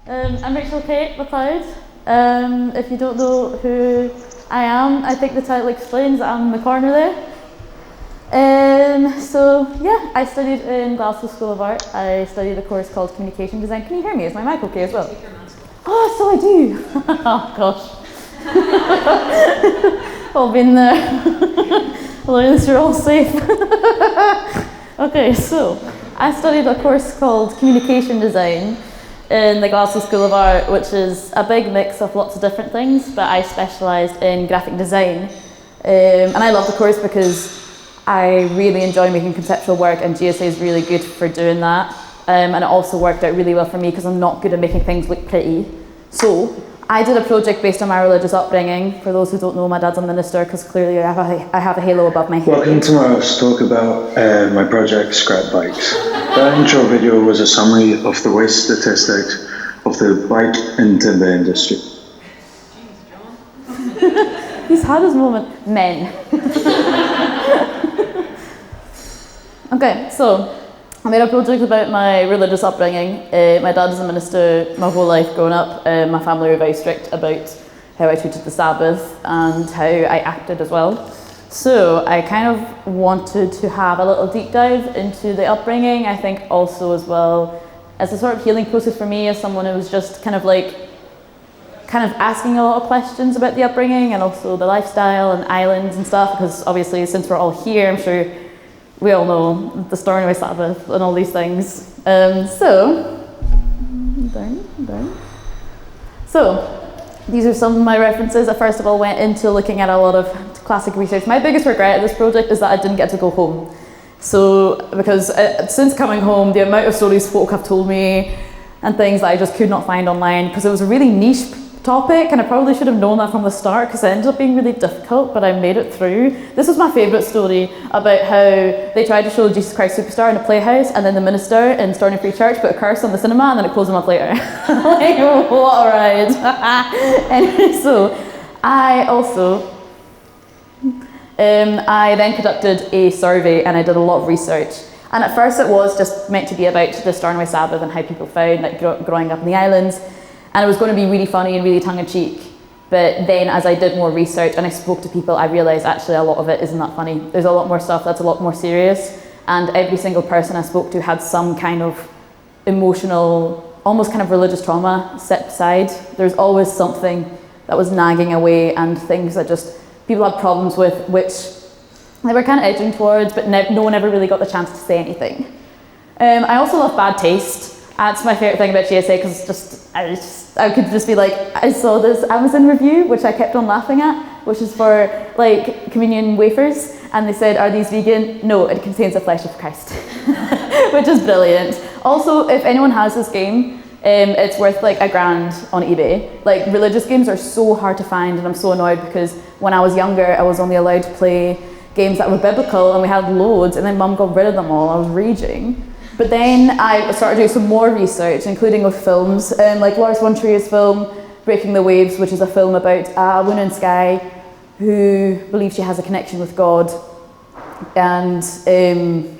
I'm Rachel Kate Macleod. If you don't know who I am, I think the title explains that I'm in the corner there. I studied in Glasgow School of Art. I studied a course called Communication Design. Can you hear me? Is my mic okay as well? Oh, so I do. Oh gosh. All been there. Well, at least you're all safe. Okay, so I studied a course called Communication Design in the Glasgow School of Art, which is a big mix of lots of different things, but I specialised in graphic design. And I love the course because I really enjoy making conceptual work, and GSA is really good for doing that. And it also worked out really well for me because I'm not good at making things look pretty. So I did a project based on my religious upbringing. For those who don't know, my dad's a minister, because clearly I have a halo above my head. Welcome to my house to talk about my project, Scrap Bikes. That intro video was a summary of the waste statistics of the bike and timber industry. He's had his moment. Men. Okay, so I made a project about my religious upbringing. My dad is a minister my whole life growing up. My family were very strict about how I treated the Sabbath and how I acted as well. So I kind of wanted to have a little deep dive into the upbringing. I think also as well as a sort of healing process for me as someone who was just kind of asking a lot of questions about the upbringing and also the lifestyle and islands and stuff, because obviously since we're all here, I'm sure we all know the Stornoway Sabbath and all these things. So these are some of my references. I first of all went into looking at a lot of classic research. My biggest regret at this project is that I didn't get to go home. So, because since coming home, the amount of stories folk have told me and things that I just could not find online, because it was a really niche topic, and I probably should have known that from the start because it ended up being really difficult, but I made it through. This was my favourite story about how they tried to show Jesus Christ Superstar in a playhouse, and then the minister in Stornoway Free Church put a curse on the cinema, and then it closed a month later. Like, what a ride. Anyway, so I then conducted a survey and I did a lot of research. And at first it was just meant to be about the Stornoway Sabbath and how people found growing up in the islands. And it was going to be really funny and really tongue-in-cheek. But then as I did more research and I spoke to people, I realised actually a lot of it isn't that funny. There's a lot more stuff that's a lot more serious. And every single person I spoke to had some kind of emotional, almost kind of religious trauma set aside. There's always something that was nagging away and things that just people had problems with, which they were kind of edging towards, but no one ever really got the chance to say anything. I also love bad taste. That's my favourite thing about GSA, because I could just be like, I saw this Amazon review, which I kept on laughing at, which is for like communion wafers, and they said, are these vegan? No, it contains the flesh of Christ, which is brilliant. Also, if anyone has this game, it's worth like £1,000 on eBay. Like, religious games are so hard to find, and I'm so annoyed because when I was younger, I was only allowed to play games that were biblical, and we had loads, and then Mum got rid of them all. I was raging. But then I started doing some more research, including with films, like Lars von Trier's film Breaking the Waves, which is a film about a woman in Skye who believes she has a connection with God, and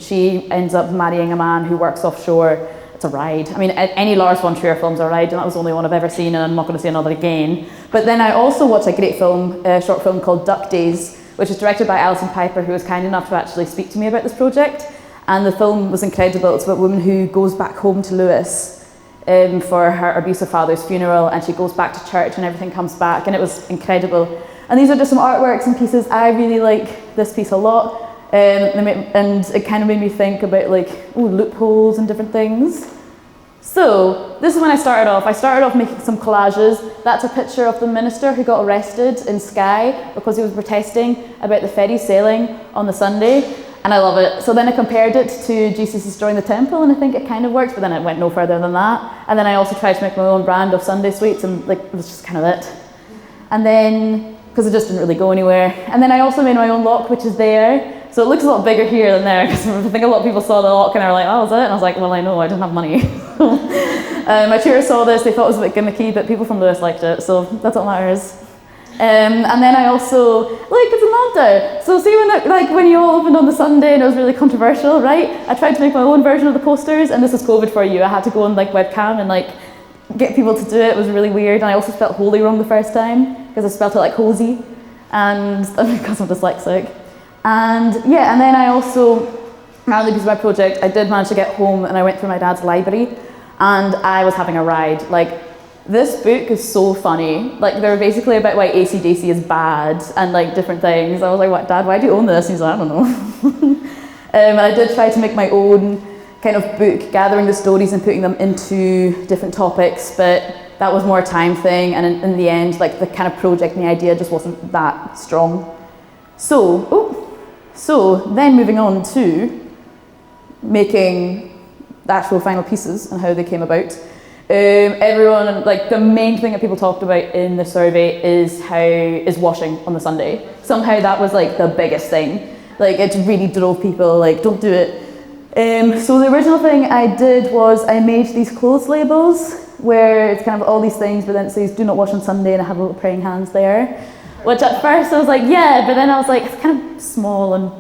she ends up marrying a man who works offshore. It's a ride. I mean, any Lars von Trier film's a ride, and that was the only one I've ever seen, and I'm not going to see another again. But then I also watched a great film, a short film called Duck Days, which is directed by Alison Piper, who was kind enough to actually speak to me about this project. And the film was incredible. It's about a woman who goes back home to Lewis for her abusive father's funeral, and she goes back to church and everything comes back, and it was incredible. And these are just some artworks and pieces. I really like this piece a lot, and it kind of made me think about like loopholes and different things. So this is when I started off. I started off making some collages. That's a picture of the minister who got arrested in Skye because he was protesting about the ferry sailing on the Sunday. And I love it. So then I compared it to Jesus Destroying the Temple, and I think it kind of works, but then it went no further than that. And then I also tried to make my own brand of Sunday sweets, and like it was just kind of it. And then, because it just didn't really go anywhere. And then I also made my own lock, which is there. So it looks a lot bigger here than there, because I think a lot of people saw the lock and they were like, oh, is it? And I was like, well, I know, I didn't have money. My tutors saw this, they thought it was a bit gimmicky, but people from Lewis liked it, so that's what matters. And then I also, it's An Lanntair. So see when you all opened on the Sunday and it was really controversial, right? I tried to make my own version of the posters, and this is COVID for you. I had to go on webcam and get people to do it was really weird. And I also spelled holy wrong the first time because I spelled it like hosey, and because I'm dyslexic. And yeah, and then I also, around the piece of my project, I did manage to get home and I went through my dad's library and I was having a ride. Like, this book is so funny. Like, they're basically about why AC/DC is bad and like different things. I was like, what, Dad, why do you own this? And he's like, I don't know. And I did try to make my own kind of book, gathering the stories and putting them into different topics, but that was more a time thing, and in the end, like, the kind of project and the idea just wasn't that strong. So then moving on to making the actual final pieces and how they came about. Everyone, like, the main thing that people talked about in the survey is washing on the Sunday. Somehow that was like the biggest thing. Like, it really drove people, like, don't do it. So the original thing I did was I made these clothes labels where it's kind of all these things, but then it says do not wash on Sunday, and I have little praying hands there. Which at first I was like, yeah, but then I was like, it's kind of small and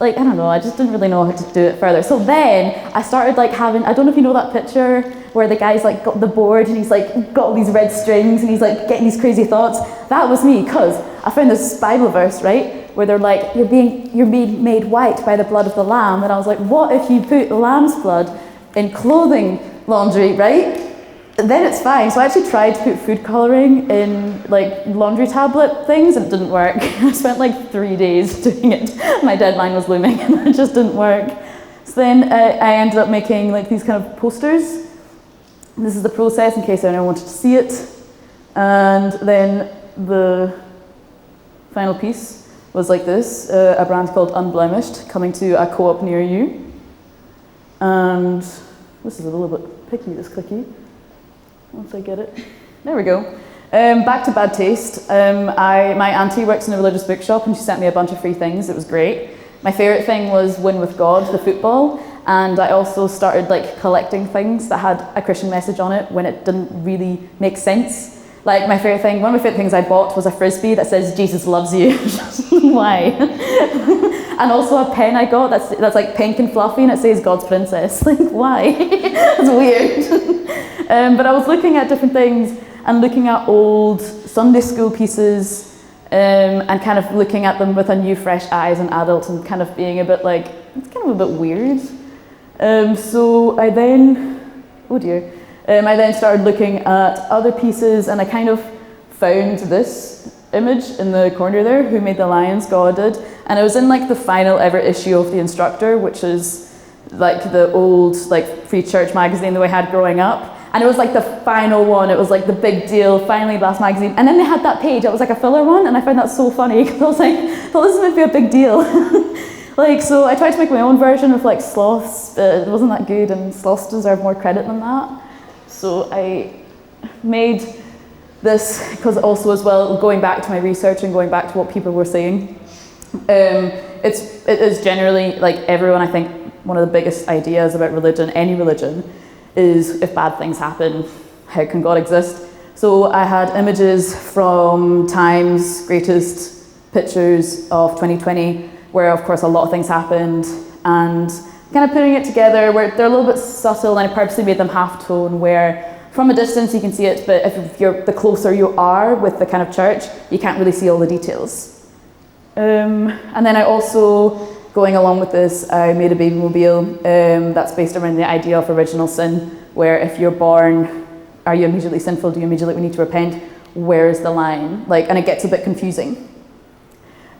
like, I don't know, I just didn't really know how to do it further. So then I started like having, I don't know if you know that picture where the guy's like got the board and he's like got all these red strings and he's like getting these crazy thoughts. That was me, because I found this Bible verse, right, where they're like, you're being made white by the blood of the lamb. And I was like, what if you put lamb's blood in clothing laundry, right? Then it's fine. So I actually tried to put food colouring in like laundry tablet things and it didn't work. I spent like 3 days doing it. My deadline was looming and it just didn't work. So then I ended up making like these kind of posters. This is the process in case anyone wanted to see it. And then the final piece was like this, a brand called Unblemished coming to a co-op near you. And this is a little bit picky, this clicky. Once I get it. There we go. Back to bad taste. My auntie works in a religious bookshop and she sent me a bunch of free things. It was great. My favourite thing was Win with God, the football. And I also started like collecting things that had a Christian message on it when it didn't really make sense. Like one of my favourite things I bought was a frisbee that says Jesus loves you. Why? And also a pen I got that's like pink and fluffy and it says God's princess. Like, why? That's weird. But I was looking at different things and looking at old Sunday school pieces and kind of looking at them with a new fresh eye as an adult and kind of being a bit like, it's kind of a bit weird. So I then started looking at other pieces and I kind of found this image in the corner there, Who Made the Lions? God did. And it was in like the final ever issue of The Instructor, which is like the old like free church magazine that we had growing up. And it was like the final one, it was like the big deal, finally Blast magazine. And then they had that page, it was like a filler one, and I found that so funny, because I was like, thought this might be a big deal. Like, so I tried to make my own version of like sloths, but it wasn't that good, and sloths deserve more credit than that. So I made this, because also as well, going back to my research and going back to what people were saying, it is generally, like everyone, I think, one of the biggest ideas about religion, any religion, is if bad things happen, how can God exist? So I had images from Time's greatest pictures of 2020, where of course a lot of things happened, and kind of putting it together where they're a little bit subtle, and I purposely made them half-tone, where from a distance you can see it, but if the closer you are with the kind of church, you can't really see all the details. And then I also, going along with this, I made a baby mobile that's based around the idea of original sin, where if you're born, are you immediately sinful? Do you immediately need to repent? Where is the line? Like, and it gets a bit confusing.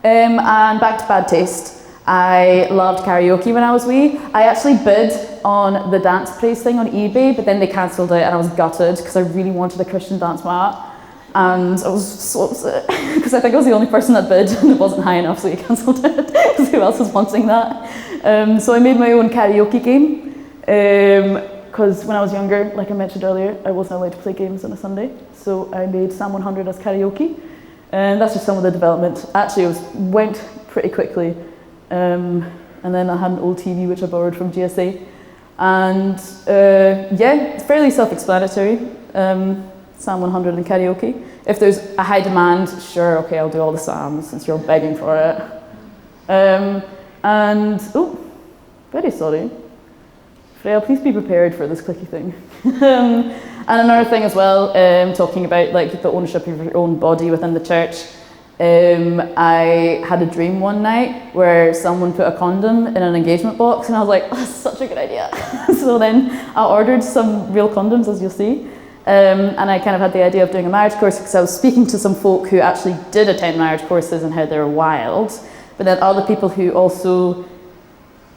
And back to bad taste. I loved karaoke when I was wee. I actually bid on the dance praise thing on eBay, but then they cancelled it and I was gutted because I really wanted a Christian dance mat. And I was so upset because I think I was the only person that bid and it wasn't high enough, so you cancelled it because who else was wanting that? So I made my own karaoke game because when I was younger, like I mentioned earlier, I wasn't allowed to play games on a Sunday. So I made Psalm 100 as karaoke, and that's just some of the development. Actually, it went pretty quickly, and then I had an old TV which I borrowed from GSA, and yeah, it's fairly self-explanatory. Psalm 100 and karaoke. If there's a high demand, sure, okay, I'll do all the psalms since you're begging for it. And, oh, very sorry. Freya, please be prepared for this clicky thing. And another thing as well, talking about like the ownership of your own body within the church. I had a dream one night where someone put a condom in an engagement box, and I was like, oh, that's such a good idea. So then I ordered some real condoms, as you'll see. And I kind of had the idea of doing a marriage course because I was speaking to some folk who actually did attend marriage courses and how they're wild, but then other people who also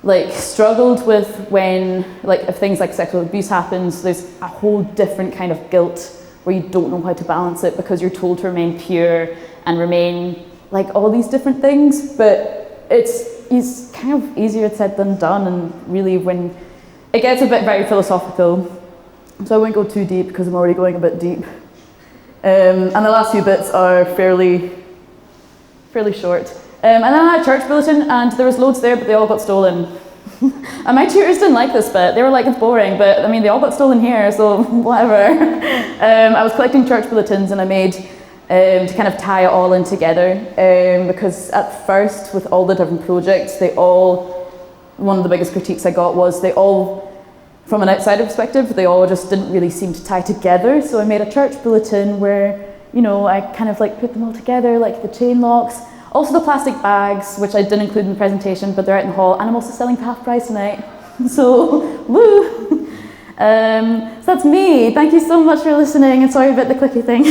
like struggled with when, like, if things like sexual abuse happens, there's a whole different kind of guilt where you don't know how to balance it because you're told to remain pure and remain like all these different things, but it's kind of easier said than done. And really, when it gets a bit very philosophical, so I won't go too deep because I'm already going a bit deep. And the last few bits are fairly short. And then I had a church bulletin, and there was loads there, but they all got stolen. And my tutors didn't like this bit. They were like, it's boring, but I mean, they all got stolen here, so whatever. I was collecting church bulletins, and I made, to kind of tie it all in together, because at first, with all the different projects, one of the biggest critiques I got was they all, from an outsider perspective, they all just didn't really seem to tie together. So I made a church bulletin where, you know, I kind of like put them all together, like the chain locks, also the plastic bags, which I didn't include in the presentation, but they're out in the hall, and I'm also selling for half price tonight. So, woo! So that's me. Thank you so much for listening, and sorry about the clicky thing.